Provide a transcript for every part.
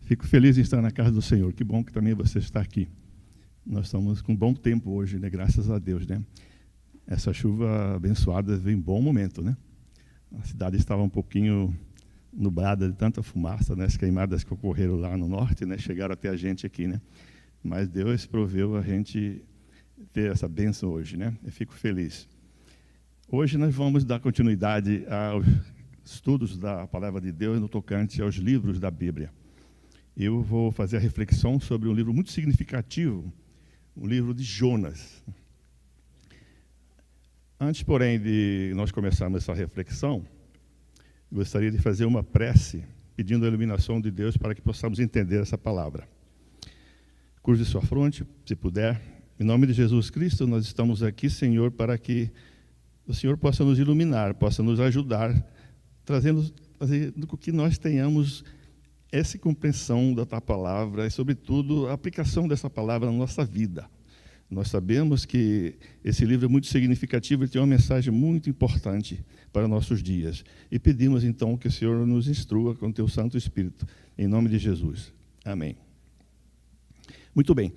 Fico feliz em estar na casa do Senhor. Que bom que também você está aqui. Nós estamos com bom tempo hoje, né? Graças a Deus, né? Essa chuva abençoada veio em bom momento, né? A cidade estava um pouquinho nublada de tanta fumaça, né? As queimadas que ocorreram lá no norte, né? Chegaram até a gente aqui, né? Mas Deus proveu a gente ter essa bênção hoje, né? Eu fico feliz. Hoje nós vamos dar continuidade aos estudos da Palavra de Deus no tocante aos livros da Bíblia. Eu vou fazer a reflexão sobre um livro muito significativo, o livro de Jonas. Antes, porém, de nós começarmos essa reflexão, gostaria de fazer uma prece, pedindo a iluminação de Deus para que possamos entender essa palavra. Cruze sua fronte, se puder. Em nome de Jesus Cristo, nós estamos aqui, Senhor, para que o Senhor possa nos iluminar, possa nos ajudar, fazendo com que nós tenhamos essa compreensão da tua palavra e, sobretudo, a aplicação dessa palavra na nossa vida. Nós sabemos que esse livro é muito significativo e tem uma mensagem muito importante para nossos dias. E pedimos, então, que o Senhor nos instrua com o teu Santo Espírito, em nome de Jesus. Amém. Muito bem.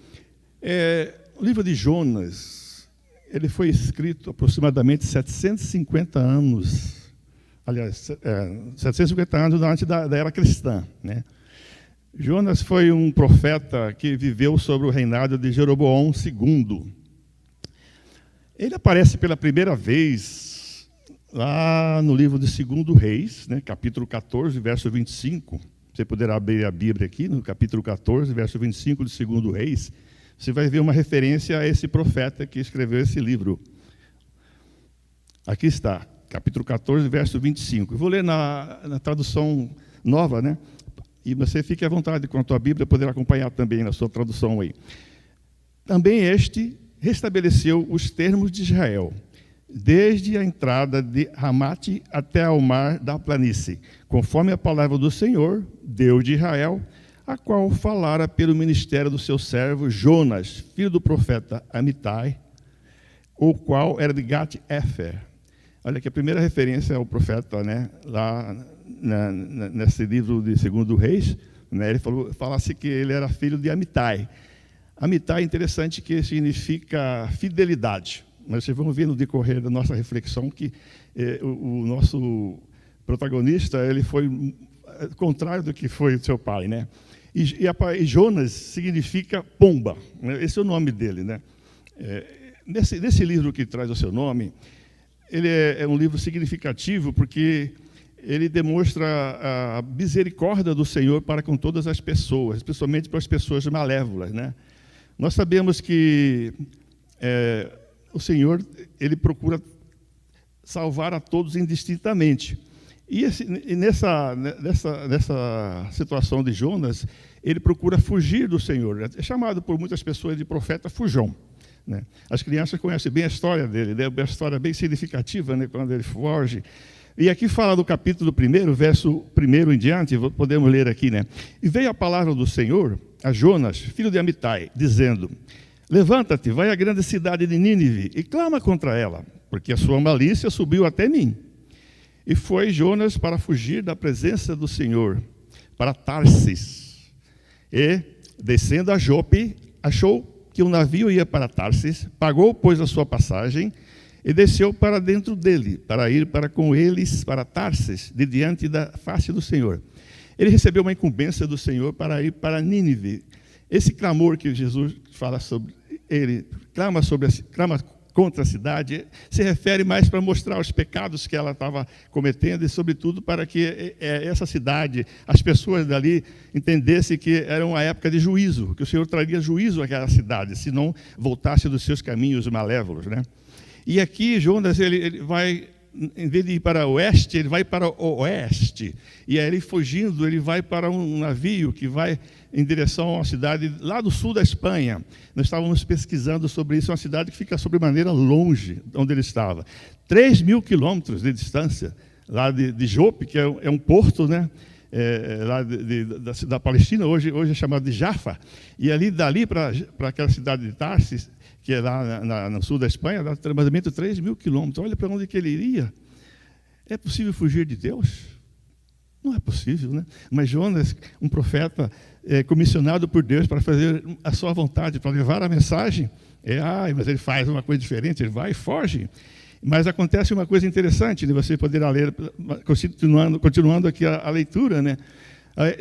O livro de Jonas, ele foi escrito aproximadamente 750 anos, aliás, 750 anos antes da era cristã, né? Jonas foi um profeta que viveu sobre o reinado de Jeroboão II. Ele aparece pela primeira vez lá no livro de 2 Reis, né, capítulo 14, verso 25. Você poderá abrir a Bíblia aqui, no capítulo 14, verso 25 de 2 Reis. Você vai ver uma referência a esse profeta que escreveu esse livro. Aqui está, capítulo 14, verso 25. Eu vou ler na tradução nova, né? E você fique à vontade com a tua Bíblia, poder acompanhar também na sua tradução aí. Também este restabeleceu os termos de Israel, desde a entrada de Ramate até ao mar da planície, conforme a palavra do Senhor, Deus de Israel, a qual falara pelo ministério do seu servo Jonas, filho do profeta Amitai, o qual era de Gat-Efer. Olha que a primeira referência ao profeta, né, lá nesse livro de 2 Reis, né, ele fala-se que ele era filho de Amitai. Amitai é interessante que significa fidelidade. Mas vocês vão ver no decorrer da nossa reflexão que o nosso protagonista ele foi contrário do que foi o seu pai, né? E Jonas significa pomba, né? Esse é o nome dele, né? Nesse livro que traz o seu nome, ele é um livro significativo porque ele demonstra a misericórdia do Senhor para com todas as pessoas, especialmente para as pessoas malévolas, né? Nós sabemos que o Senhor ele procura salvar a todos indistintamente. E nessa situação de Jonas, ele procura fugir do Senhor. É chamado por muitas pessoas de profeta fujão, né? As crianças conhecem bem a história dele, né? Uma história bem significativa, né? Quando ele foge. E aqui fala do capítulo 1, verso 1 em diante, podemos ler aqui, né? E veio a palavra do Senhor a Jonas, filho de Amitai, dizendo: levanta-te, vai à grande cidade de Nínive e clama contra ela, porque a sua malícia subiu até mim. E foi Jonas para fugir da presença do Senhor, para Tarsis. E, descendo a Jope, achou que um navio ia para Tarsis, pagou, pois, a sua passagem, e desceu para dentro dele, para ir para com eles para Tarsis, de diante da face do Senhor. Ele recebeu uma incumbência do Senhor para ir para Nínive. Esse clamor que Jesus fala sobre ele, clama contra a cidade, se refere mais para mostrar os pecados que ela estava cometendo e, sobretudo, para que essa cidade, as pessoas dali, entendessem que era uma época de juízo, que o Senhor traria juízo àquela cidade, se não voltasse dos seus caminhos malévolos, né? E aqui Jonas, ele vai, em vez de ir para o oeste, ele vai para o oeste. E aí ele fugindo, ele vai para um navio que vai em direção a uma cidade lá do sul da Espanha. Nós estávamos pesquisando sobre isso, uma cidade que fica sobremaneira longe de onde ele estava. 3.000 quilômetros de distância, lá de Jope, que é um porto, né? Lá da Palestina, hoje é chamado de Jaffa. E dali para aquela cidade de Tarsis, que é lá no sul da Espanha, dá aproximadamente 3.000 quilômetros. Olha para onde que ele iria. É possível fugir de Deus? Não é possível, né? Mas Jonas, um profeta comissionado por Deus para fazer a sua vontade, para levar a mensagem, mas ele faz uma coisa diferente, ele vai e foge. Mas acontece uma coisa interessante, né? Você poderá ler, continuando aqui a leitura, né?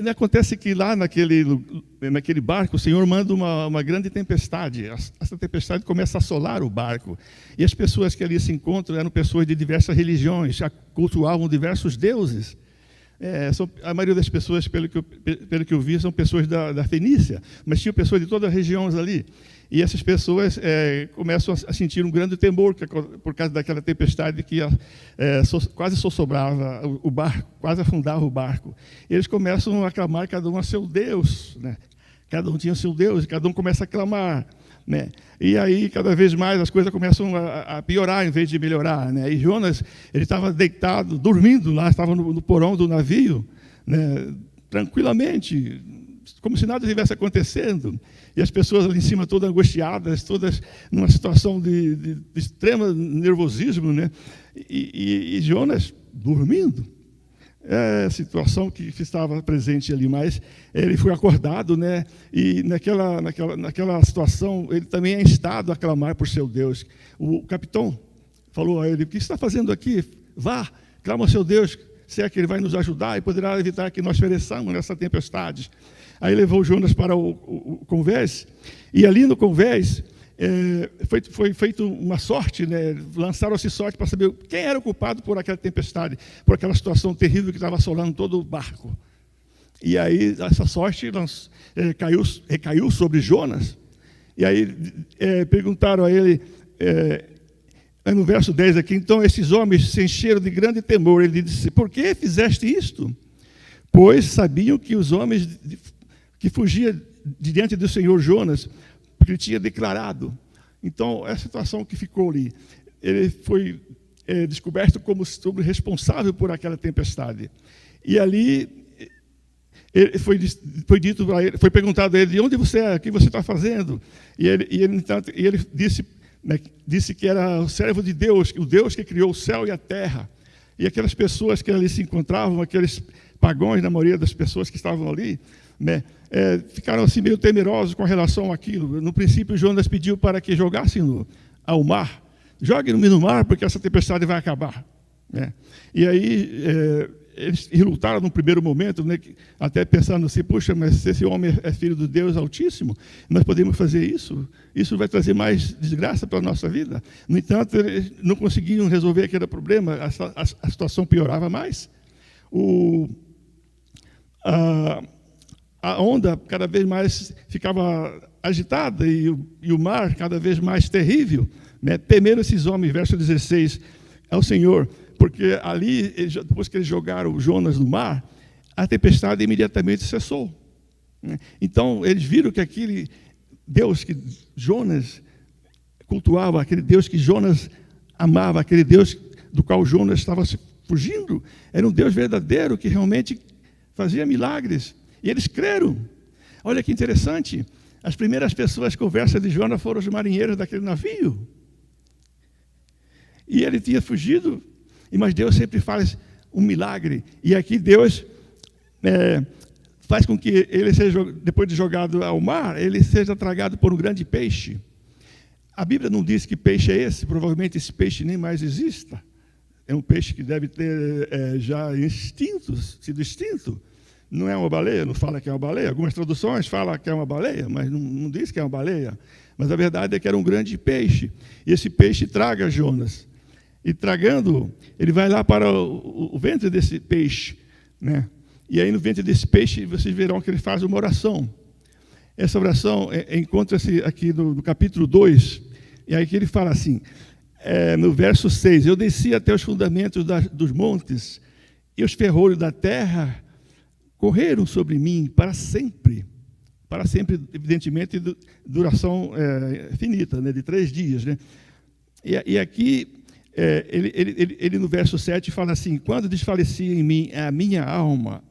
Acontece que lá naquele barco, o Senhor manda uma grande tempestade. Essa tempestade começa a assolar o barco. E as pessoas que ali se encontram eram pessoas de diversas religiões, já cultuavam diversos deuses. A maioria das pessoas, pelo que eu vi, são pessoas da Fenícia, mas tinham pessoas de todas as regiões ali. E essas pessoas começam a sentir um grande temor por causa daquela tempestade que quase sossobrava o barco, quase afundava o barco. Eles começam a clamar, cada um a seu Deus, né? Cada um tinha seu Deus, e cada um começa a clamar, né? E aí, cada vez mais, as coisas começam a piorar em vez de melhorar, né? E Jonas, ele estava deitado, dormindo lá, estava no porão do navio, né? Tranquilamente, como se nada estivesse acontecendo. E as pessoas ali em cima todas angustiadas, todas numa situação de extremo nervosismo, né? E Jonas dormindo. É a situação que estava presente ali, mas ele foi acordado, né? E naquela situação, ele também é instado a clamar por seu Deus. O capitão falou a ele: o que você está fazendo aqui? Vá, clama ao seu Deus, se é que ele vai nos ajudar e poderá evitar que nós pereçamos nessa tempestade. Aí levou Jonas para o convés, e ali no convés foi feita uma sorte, né? Lançaram-se sorte para saber quem era o culpado por aquela tempestade, por aquela situação terrível que estava assolando todo o barco. E aí essa sorte recaiu sobre Jonas, e aí perguntaram a ele, no verso 10 aqui, então esses homens se encheram de grande temor. Ele disse: por que fizeste isto? Pois sabiam que os homens que fugiam de diante do Senhor Jonas, porque ele tinha declarado. Então, essa situação que ficou ali, ele foi descoberto como responsável por aquela tempestade. E ali foi dito para ele, foi perguntado a ele: de onde você é? O que você está fazendo? E ele disse que era o servo de Deus, o Deus que criou o céu e a terra. E aquelas pessoas que ali se encontravam, aqueles pagãos, na maioria das pessoas que estavam ali, né, ficaram assim meio temerosos com relação àquilo. No princípio, Jonas pediu para que jogassem ao mar. Joguem-no no mar, porque essa tempestade vai acabar, né? E aí eles relutaram no primeiro momento, né, até pensando assim: puxa, mas se esse homem é filho do Deus Altíssimo, nós podemos fazer isso? Isso vai trazer mais desgraça para a nossa vida. No entanto, eles não conseguiam resolver aquele problema, a situação piorava mais. A onda cada vez mais ficava agitada e o mar cada vez mais terrível, né? Temeram esses homens, verso 16, ao Senhor, porque ali, depois que eles jogaram Jonas no mar, a tempestade imediatamente cessou, né? Então, eles viram que aquele Deus que Jonas cultuava, aquele Deus que Jonas amava, aquele Deus do qual Jonas estava fugindo, era um Deus verdadeiro que realmente fazia milagres. E eles creram. Olha que interessante. As primeiras pessoas que conversam de Jonas foram os marinheiros daquele navio. E ele tinha fugido, mas Deus sempre faz um milagre. E aqui Deus faz com que ele seja, depois de jogado ao mar, ele seja tragado por um grande peixe. A Bíblia não diz que peixe é esse, provavelmente esse peixe nem mais exista. É um peixe que deve ter já sido extinto. Não é uma baleia, não fala que é uma baleia. Algumas traduções falam que é uma baleia, mas não diz que é uma baleia. Mas a verdade é que era um grande peixe. E esse peixe traga Jonas. E tragando, ele vai lá para o ventre desse peixe, né? E aí no ventre desse peixe, vocês verão que ele faz uma oração. Essa oração encontra-se aqui no capítulo 2. E aí que ele fala assim, no verso 6, eu desci até os fundamentos dos montes, e os ferrolhos da terra correram sobre mim para sempre, evidentemente, duração finita, né, de 3 dias. Né? E aqui, ele no verso 7 fala assim, quando desfalecia em mim a minha alma,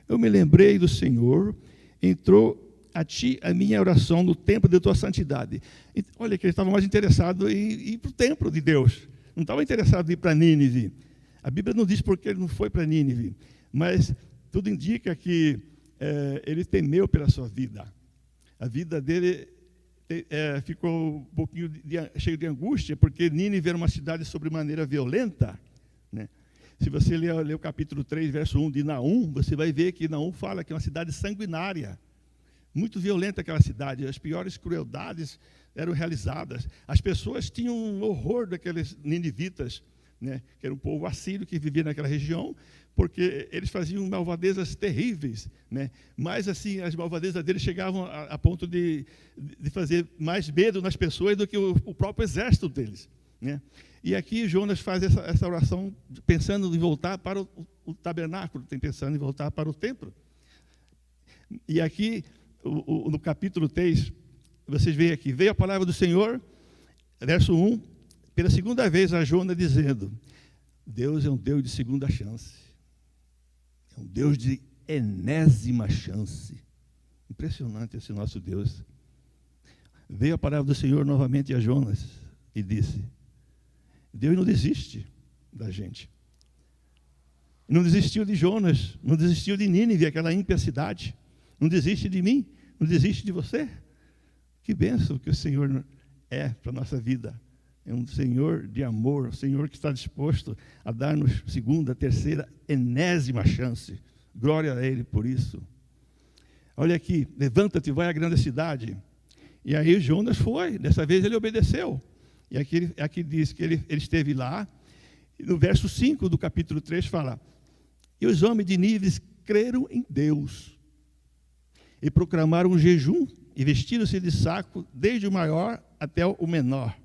eu me lembrei do Senhor, entrou a ti a minha oração no templo de tua santidade. E, olha, que ele estava mais interessado em ir para o templo de Deus, não estava interessado em ir para Nínive. A Bíblia não diz porque ele não foi para Nínive, mas tudo indica que ele temeu pela sua vida. A vida dele ficou um pouquinho cheio de angústia, porque Nínive era uma cidade sobremaneira violenta, né? Se você ler o capítulo 3, verso 1 de Naum, você vai ver que Naum fala que é uma cidade sanguinária, muito violenta aquela cidade, as piores crueldades eram realizadas. As pessoas tinham um horror daqueles ninivitas, né, que era um povo assírio que vivia naquela região, porque eles faziam malvadezas terríveis, né? Mas assim, as malvadezas deles chegavam a ponto de fazer mais medo nas pessoas do que o próprio exército deles, né? E aqui Jonas faz essa oração pensando em voltar para o tabernáculo, pensando em voltar para o templo. E aqui, no capítulo 3, vocês veem aqui, veio a palavra do Senhor, verso 1, pela segunda vez a Jonas dizendo, Deus é um Deus de segunda chance, é um Deus de enésima chance. Impressionante esse nosso Deus. Veio a palavra do Senhor novamente a Jonas e disse, Deus não desiste da gente. Não desistiu de Jonas, não desistiu de Nínive, aquela ímpia cidade. Não desiste de mim, não desiste de você. Que bênção que o Senhor é para a nossa vida. É um Senhor de amor, um Senhor que está disposto a dar-nos segunda, terceira, enésima chance. Glória a Ele por isso. Olha aqui, levanta-te, vai à grande cidade. E aí Jonas foi, dessa vez ele obedeceu. E aqui diz que ele esteve lá, e no verso 5 do capítulo 3 fala, e os homens de Nínive creram em Deus, e proclamaram um jejum, e vestiram-se de saco, desde o maior até o menor.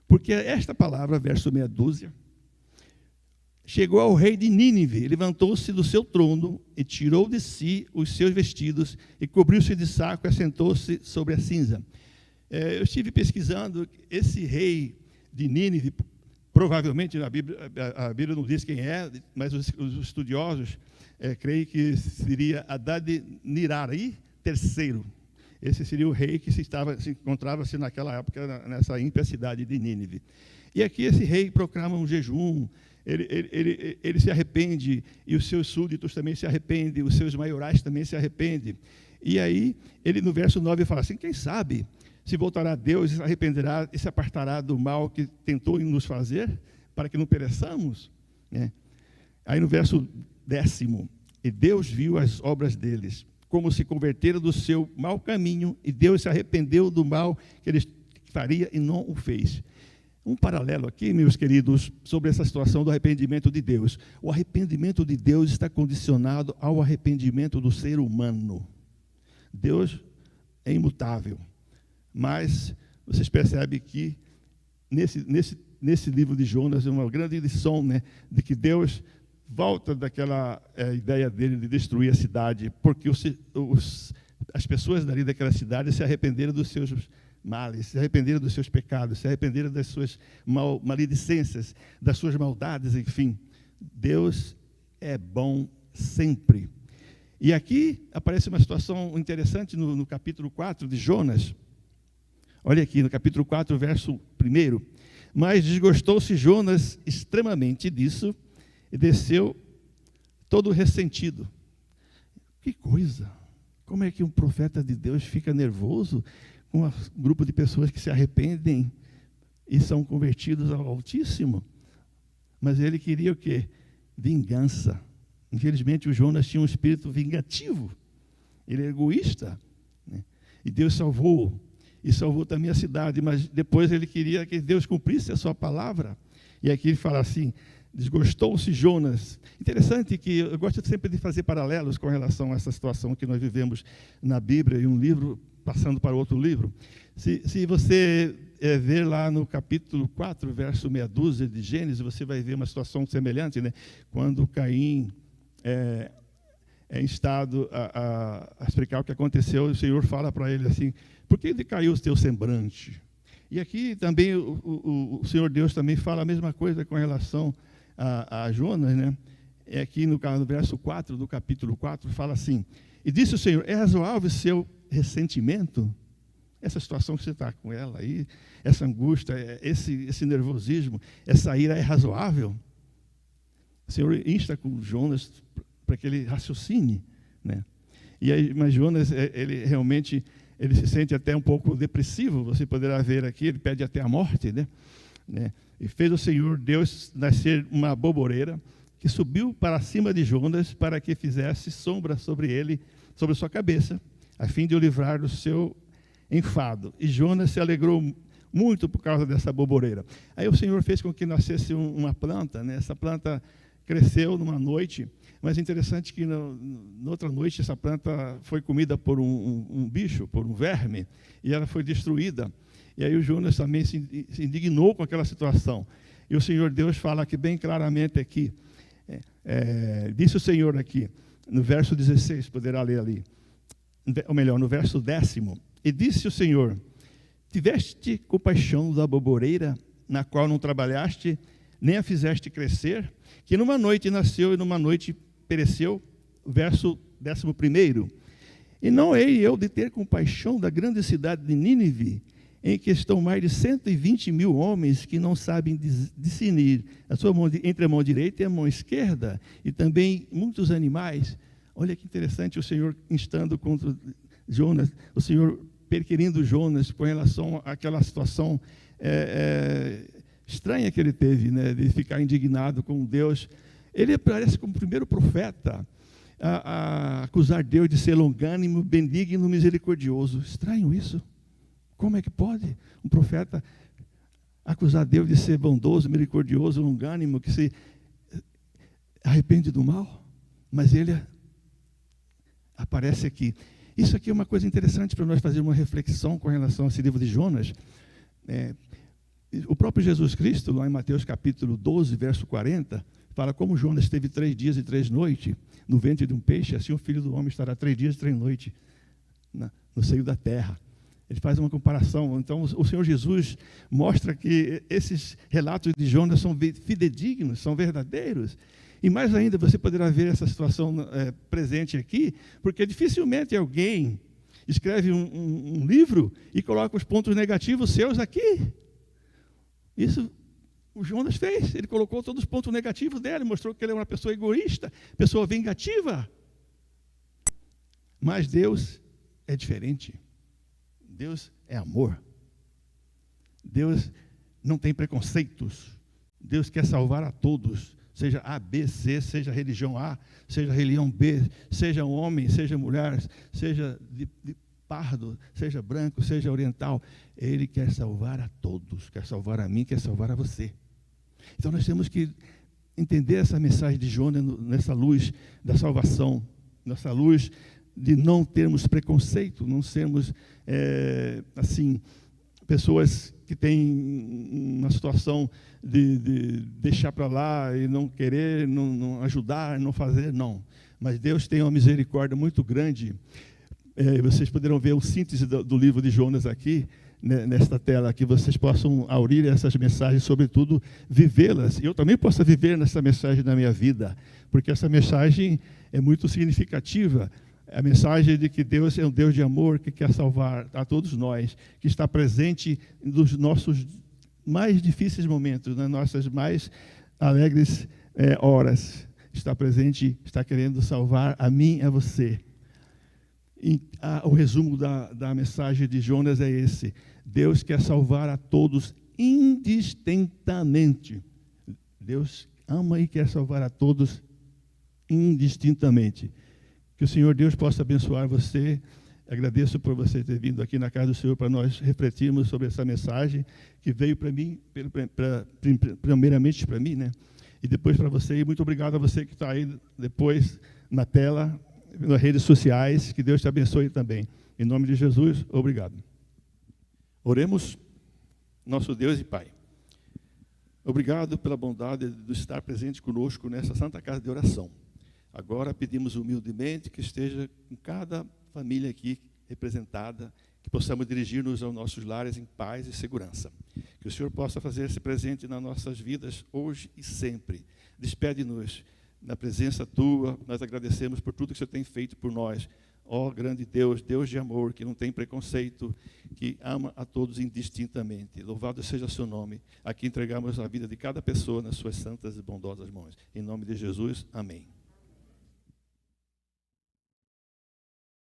Porque esta palavra, verso meia dúzia, chegou ao rei de Nínive, levantou-se do seu trono, e tirou de si os seus vestidos, e cobriu-se de saco, e assentou-se sobre a cinza. Eu estive pesquisando, esse rei de Nínive, provavelmente a Bíblia não diz quem é, mas os estudiosos creem que seria Adad-nirari III. Esse seria o rei que se encontrava-se naquela época, nessa ímpia cidade de Nínive. E aqui esse rei proclama um jejum, ele se arrepende, e os seus súditos também se arrependem, os seus maiorais também se arrependem. E aí, ele no verso 9 fala assim, quem sabe se voltará a Deus e se arrependerá e se apartará do mal que tentou em nos fazer, para que não pereçamos, né? Aí no verso 10, e Deus viu as obras deles, como se converteram do seu mau caminho, e Deus se arrependeu do mal que ele faria e não o fez. Um paralelo aqui, meus queridos, sobre essa situação do arrependimento de Deus. O arrependimento de Deus está condicionado ao arrependimento do ser humano. Deus é imutável. Mas vocês percebem que nesse livro de Jonas é uma grande lição, né, de que Deus volta daquela ideia dele de destruir a cidade, porque as pessoas dali daquela cidade se arrependeram dos seus males, se arrependeram dos seus pecados, se arrependeram das suas maledicências, das suas maldades, enfim. Deus é bom sempre. E aqui aparece uma situação interessante no capítulo 4 de Jonas. Olha aqui, no capítulo 4, verso 1. Mas desgostou-se Jonas extremamente disso e desceu todo ressentido. Que coisa! Como é que um profeta de Deus fica nervoso com um grupo de pessoas que se arrependem e são convertidos ao Altíssimo? Mas ele queria o quê? Vingança. Infelizmente, o Jonas tinha um espírito vingativo. Ele é egoísta, né? E Deus salvou-o. E salvou também a cidade, mas depois ele queria que Deus cumprisse a sua palavra. E aqui ele fala assim, desgostou-se Jonas. Interessante que eu gosto sempre de fazer paralelos com relação a essa situação que nós vivemos na Bíblia, e um livro passando para outro livro. Se você ver lá no capítulo 4, verso meia dúzia de Gênesis, você vai ver uma situação semelhante, né? Quando Caim é instado a explicar o que aconteceu, o Senhor fala para ele assim, por que decaiu o teu semblante? E aqui também o Senhor Deus também fala a mesma coisa com relação a Jonas, né? Aqui no verso 4 do capítulo 4, fala assim, e disse o Senhor, é razoável o seu ressentimento? Essa situação que você está com ela aí, essa angústia, esse nervosismo, essa ira é razoável? O Senhor insta com Jonas para que ele raciocine, né? E aí, mas Jonas, ele realmente, ele se sente até um pouco depressivo, você poderá ver aqui, ele pede até a morte, né? E fez o Senhor Deus nascer uma boboreira, que subiu para cima de Jonas, para que fizesse sombra sobre ele, sobre sua cabeça, a fim de o livrar do seu enfado. E Jonas se alegrou muito por causa dessa boboreira. Aí o Senhor fez com que nascesse uma planta, né? Essa planta cresceu numa noite, mas é interessante que na outra noite essa planta foi comida por um bicho, por um verme, e ela foi destruída. E aí o Jonas também se indignou com aquela situação. E o Senhor Deus fala aqui bem claramente aqui, disse o Senhor aqui, no verso 16, poderá ler ali, ou melhor, no verso 10º, e disse o Senhor: tiveste compaixão da boboreira, na qual não trabalhaste, nem a fizeste crescer, que numa noite nasceu e numa noite pereceu, verso 11º, e não hei eu de ter compaixão da grande cidade de Nínive, em que estão mais de 120.000 homens que não sabem discernir a sua mão, entre a mão direita e a mão esquerda, e também muitos animais. Olha que interessante, o Senhor instando contra Jonas, o Senhor perquirindo Jonas com relação àquela situação estranha que ele teve, né, de ficar indignado com Deus. Ele aparece como o primeiro profeta a acusar Deus de ser longânimo, benigno, misericordioso. Estranho isso. Como é que pode um profeta acusar Deus de ser bondoso, misericordioso, longânimo, que se arrepende do mal? Mas ele aparece aqui. Isso aqui é uma coisa interessante para nós fazermos uma reflexão com relação a esse livro de Jonas. O próprio Jesus Cristo, lá em Mateus capítulo 12, verso 40, fala como Jonas teve 3 dias e 3 noites no ventre de um peixe, assim o Filho do Homem estará 3 dias e 3 noites no seio da terra. Ele faz uma comparação. Então, o Senhor Jesus mostra que esses relatos de Jonas são fidedignos, são verdadeiros. E mais ainda, você poderá ver essa situação presente aqui, porque dificilmente alguém escreve um livro e coloca os pontos negativos seus aqui. Isso o Jonas fez. Ele colocou todos os pontos negativos dele, mostrou que ele é uma pessoa egoísta, pessoa vingativa. Mas Deus é diferente. Deus é amor. Deus não tem preconceitos. Deus quer salvar a todos, seja A, B, C, seja religião A, seja religião B, seja homem, seja mulher, seja de pardo, seja branco, seja oriental. Ele quer salvar a todos, quer salvar a mim, quer salvar a você. Então nós temos que entender essa mensagem de Jonas nessa luz da salvação, nessa luz de não termos preconceito, não sermos, pessoas que têm uma situação de deixar para lá e não querer, não ajudar, não fazer, não. Mas Deus tem uma misericórdia muito grande. Vocês poderão ver o síntese do livro de Jonas aqui, nesta tela, que vocês possam aurir essas mensagens, sobretudo vivê-las. E eu também possa viver nessa mensagem na minha vida, porque essa mensagem é muito significativa. A mensagem de que Deus é um Deus de amor, que quer salvar a todos nós, que está presente nos nossos mais difíceis momentos, nas nossas mais alegres horas. Está presente, está querendo salvar a mim e a você. E o resumo da mensagem de Jonas é esse: Deus quer salvar a todos indistintamente. Deus ama e quer salvar a todos indistintamente. Que o Senhor Deus possa abençoar você. Agradeço por você ter vindo aqui na casa do Senhor para nós refletirmos sobre essa mensagem que veio para mim, primeiramente para mim, né? E depois para você. E muito obrigado a você que está aí depois na tela, nas redes sociais. Que Deus te abençoe também. Em nome de Jesus, obrigado. Oremos. Nosso Deus e Pai, obrigado pela bondade de estar presente conosco nessa santa casa de oração. Agora pedimos humildemente que esteja com cada família aqui representada, que possamos dirigir-nos aos nossos lares em paz e segurança. Que o Senhor possa fazer-se presente nas nossas vidas hoje e sempre. Despede-nos na presença Tua. Nós agradecemos por tudo que o Senhor tem feito por nós. Ó grande Deus, Deus de amor, que não tem preconceito, que ama a todos indistintamente. Louvado seja o seu nome. Aqui entregamos a vida de cada pessoa nas suas santas e bondosas mãos. Em nome de Jesus, amém.